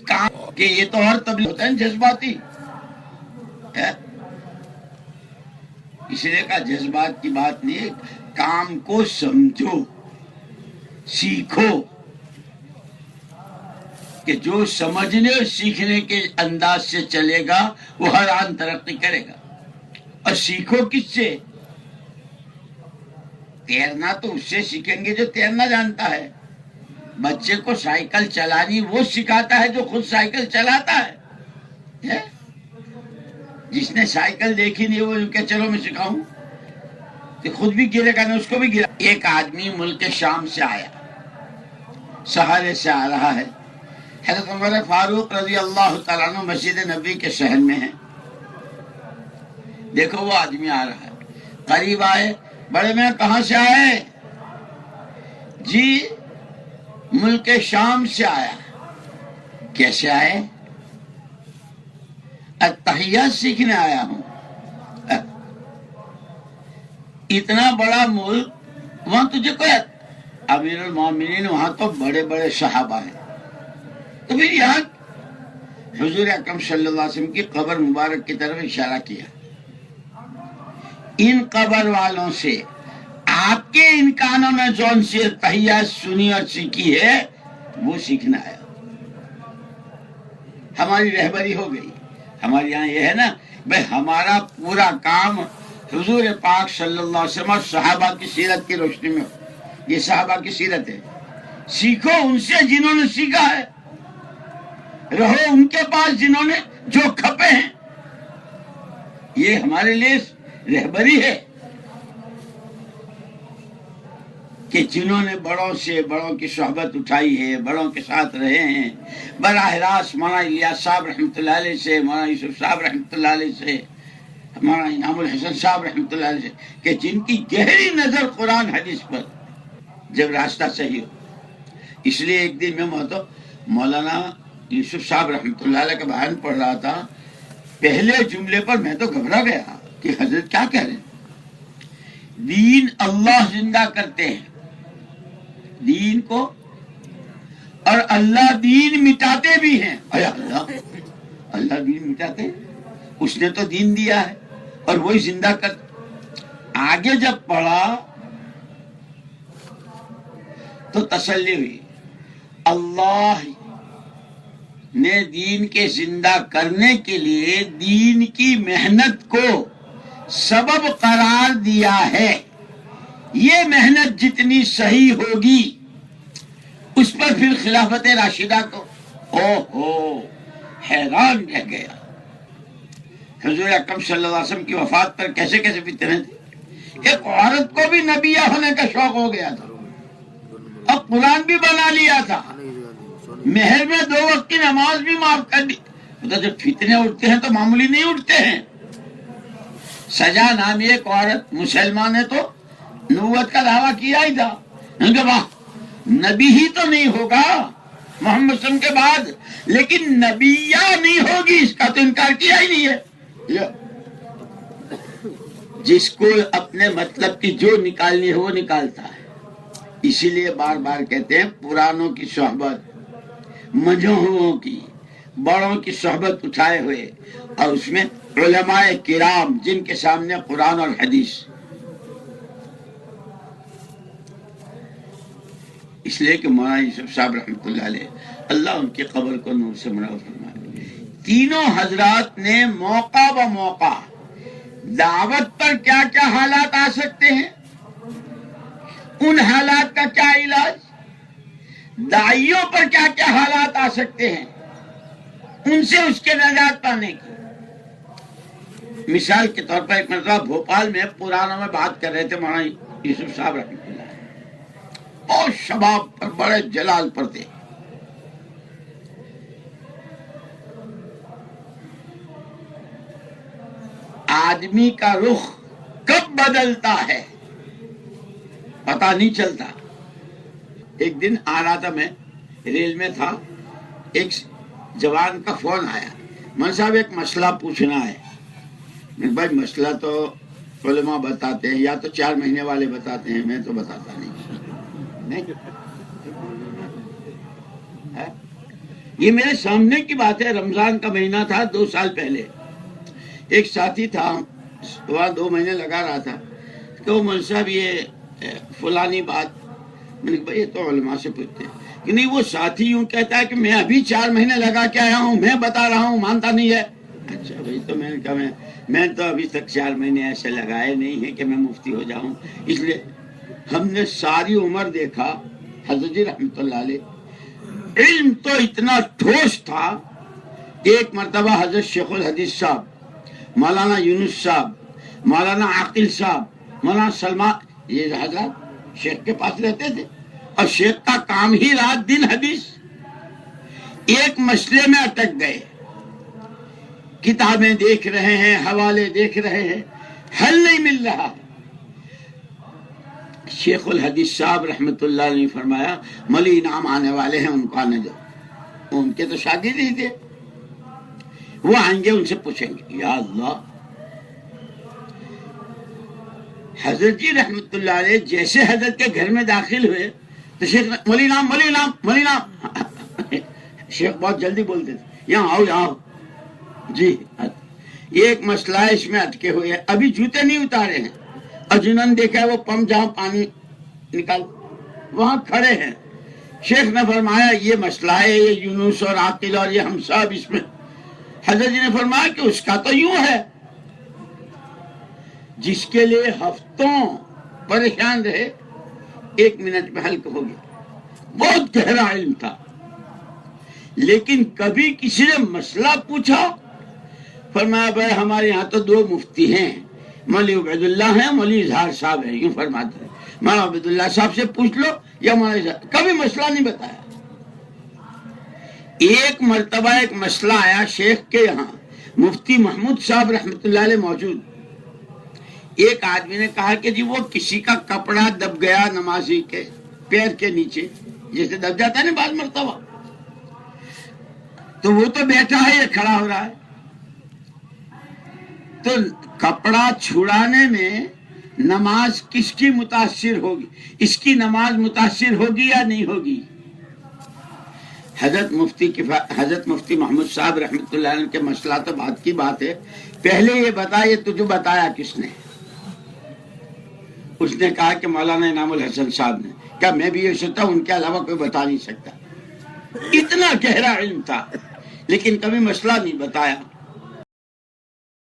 کام کہ یہ تو اور تبلیغ ہوتا ہے جذباتی ہے، اس لیے کا جذبات کی بات نہیں ہے، کام کو سمجھو، سیکھو، کہ جو سمجھنے اور سیکھنے کے انداز سے چلے گا وہ ہر آن ترقی کرے گا۔ اور سیکھو کس سے؟ تیرنا تو اس سے سیکھیں گے جو تیرنا جانتا ہے۔ بچے کو سائیکل چلانی وہ سکھاتا ہے جو خود سائیکل چلاتا ہے۔ جس نے سائیکل دیکھی نہیں وہ کہ چلو میں سکھاؤں، کہ خود بھی گرے گا، نہ اس کو بھی گرا۔ ایک آدمی ملک شام سے آیا، سہارے سے آ رہا ہے، حضرت عمر فاروق رضی اللہ تعالیٰ عنہ مسجد نبوی کے شہر میں ہیں۔ دیکھو وہ آدمی آ رہا ہے، قریب آئے، بڑے میں کہاں سے آئے؟ جی ملک شام سے آیا۔ کیسے آئے؟ التحیات سیکھنے آیا ہوں۔ اتنا بڑا ملک، وہاں تجھے کوئی امیر المومنین، وہاں تو بڑے بڑے صحابہ ہیں، تو پھر یہاں حضور اکرم صلی اللہ علیہ وسلم کی قبر مبارک کی طرف اشارہ کیا۔ ان قبر والوں سے آپ کے ان کانوں نے جون سی تحیات سنی اور سیکھی ہے وہ سیکھنا ہے۔ ہماری رہبری ہو گئی۔ ہمارے یہاں یہ ہے نا بھائی، ہمارا پورا کام حضور پاک صلی اللہ علیہ وسلم اور صحابہ کی سیرت کی روشنی میں ہو۔ یہ صحابہ کی سیرت ہے، سیکھو ان سے جنہوں نے سیکھا ہے، رہو ان کے پاس جنہوں نے جو کھپے ہیں۔ یہ ہمارے لیے رہبری ہے کہ جنہوں نے بڑوں سے بڑوں کی صحبت اٹھائی ہے، بڑوں کے ساتھ رہے ہیں، براہ راست مولانا الیاس صاحب رحمۃ اللہ علیہ سے، مولانا یوسف صاحب رحمۃ اللہ علیہ سے، مولانا انعام الحسن صاحب رحمۃ اللہ علیہ سے، کہ جن کی گہری نظر قرآن حدیث پر، جب راستہ صحیح ہو۔ اس لیے ایک دن میں مولانا یوسف صاحب رحمۃ اللہ علیہ کا بیان پڑھ رہا تھا، پہلے جملے پر میں تو گھبرا گیا کہ حضرت کیا کہہ رہے ہیں؟ دین اللہ زندہ کرتے ہیں دین کو، اور اللہ دین مٹاتے بھی ہیں۔ اے اللہ دین مٹاتے ہیں؟ اس نے تو دین دیا ہے اور وہی زندہ کر۔ آگے جب پڑھا تو تسلی ہوئی، اللہ نے دین کے زندہ کرنے کے لیے دین کی محنت کو سبب قرار دیا ہے۔ یہ محنت جتنی صحیح ہوگی اس پر پھر خلافت راشدہ کو حیران رہ گیا۔ حضور اکرم صلی اللہ علیہ وسلم کی وفات پر کیسے کیسے فتنے تھے۔ ایک عورت کو بھی نبیہ ہونے کا شوق ہو گیا تھا اور قرآن بھی بنا لیا تھا، مہر میں 2 وقت کی نماز بھی معاف کر دی۔ جب فتنے اٹھتے ہیں تو معمولی نہیں اٹھتے ہیں۔ سجا نامی ایک عورت مسلمان ہے تو نبوت کا دعویٰ کیا ہی تھا، واہ نبی ہی تو نہیں ہوگا محمد صلی اللہ علیہ وسلم کے بعد، لیکن نبیہ نہیں ہوگی اس کا تو انکار کیا ہی نہیں ہے۔ جس کو اپنے مطلب کی جو نکالنی ہے وہ نکالتا ہے۔ اسی لیے بار بار کہتے ہیں پرانوں کی صحبت، مجہوں کی، بڑوں کی صحبت اٹھائے ہوئے، اور اس میں علماء کرام جن کے سامنے قرآن اور حدیث۔ اس لیے کہ مولانا یوسف صاحب رحمۃ اللہ علیہ، اللہ ان کی قبر کو نور سے منور فرمائے، تینوں حضرات نے موقع ب موقع دعوت پر کیا کیا حالات آ سکتے ہیں، ان حالات کا کیا علاج، داعیوں پر کیا کیا حالات آ سکتے ہیں، ان سے اس کے نجات پانے کی۔ مثال کے طور پر ایک مرتبہ بھوپال میں پرانوں میں بات کر رہے تھے مولانا یوسف صاحب رحمۃ اللہ، اور شباب پر بڑے جلال پر تھے۔ آدمی کا رخ کب بدلتا ہے پتہ نہیں چلتا۔ ایک دن آ رہا تھا، میں ریل میں تھا، ایک جوان کا فون آیا، من صاحب ایک مسئلہ پوچھنا ہے۔ بھائی مسئلہ تو علماء بتاتے ہیں، یا تو 4 مہینے والے بتاتے ہیں، میں تو بتاتا نہیں۔ یہ میرے سامنے کی بات ہے، رمضان کا مہینہ تھا 2 سال پہلے، ایک ساتھی تھا وہاں 2 مہینے لگا رہا تھا، کہ مول صاحب یہ فلانی بات، میں نے کہا یہ تو علماء سے پوچھتے ہیں کہ نہیں، وہ ساتھی یوں کہتا ہے کہ میں ابھی 4 مہینے لگا کے آیا ہوں، میں بتا رہا ہوں، مانتا نہیں ہے۔ اچھا بھائی، تو میں نے کہا میں تو ابھی تک 4 مہینے ایسے لگائے نہیں ہیں کہ میں مفتی ہو جاؤں، اس لیے ہم نے ساری عمر دیکھا حضرت جی رحمۃ اللہ علیہ علم تو اتنا ٹھوس تھا۔ ایک مرتبہ حضرت شیخ الحدیث صاحب، مولانا یونس صاحب، مولانا عاقل صاحب، مولانا سلمان، یہ حضرات شیخ کے پاس رہتے تھے، اور شیخ کا کام ہی رات دن حدیث، ایک مسئلے میں اٹک گئے، کتابیں دیکھ رہے ہیں، حوالے دیکھ رہے ہیں، حل نہیں مل رہا۔ شیخ الحدیث صاحب رحمت اللہ علیہ نے فرمایا ملی انعام آنے والے ہیں، ان کو آنے دو، ان کے تو شاگرد ہی تھے، وہ آئیں گے، ان سے پوچھیں گے۔ یا اللہ، حضرت جی رحمت اللہ علیہ جیسے حضرت کے گھر میں داخل ہوئے تو شیخ ملی نام ملی نام ملی نام، شیخ بہت جلدی بولتے تھے، یہاں آؤ یہاں آؤ جی، یہ ایک مسئلہ ہے، اس میں اٹکے ہوئے ہیں، ابھی جوتے نہیں اتارے ہیں، اور جنہوں نے دیکھا ہے وہ پمپ جہاں پانی نکال وہاں کھڑے ہیں۔ شیخ نے فرمایا یہ مسئلہ ہے، یہ یونس اور عاقل اور یہ ہم سب اس میں۔ حضرت جی نے فرمایا کہ اس کا تو یوں ہے، جس کے لیے ہفتوں پریشان رہے 1 منٹ میں حل ہو گیا۔ بہت گہرا علم تھا، لیکن کبھی کسی نے مسئلہ پوچھا، فرمایا بھائی ہمارے یہاں تو 2 مفتی ہیں، مولی عبید اللہ ہیں، مولی اظہار صاحب ہیں، یوں فرماتے ہیں، مولانا عبید اللہ صاحب سے پوچھ لو یا مولانا اظہار۔ کبھی مسئلہ نہیں بتایا۔ ایک مرتبہ ایک مسئلہ آیا شیخ کے یہاں، مفتی محمود صاحب رحمت اللہ علیہ موجود، ایک آدمی نے کہا کہ جی وہ کسی کا کپڑا دب گیا نمازی کے پیر کے نیچے، جیسے دب جاتا ہے نا بعض مرتبہ، تو وہ تو بیٹھا ہے، یہ کھڑا ہو رہا ہے، تو کپڑا چھڑانے میں نماز کس کی متاثر ہوگی؟ اس کی نماز متاثر ہوگی یا نہیں ہوگی؟ حضرت مفتی محمود صاحب رحمت اللہ علیہ کے مسئلہ تو بات کی بات ہے، پہلے یہ بتا، یہ تجھے بتایا کس نے؟ اس نے کہا کہ مولانا انعام الحسن صاحب نے کہا میں بھی یہ سوچتا ہوں، ان کے علاوہ کوئی بتا نہیں سکتا۔ اتنا گہرا علم تھا، لیکن کبھی مسئلہ نہیں بتایا۔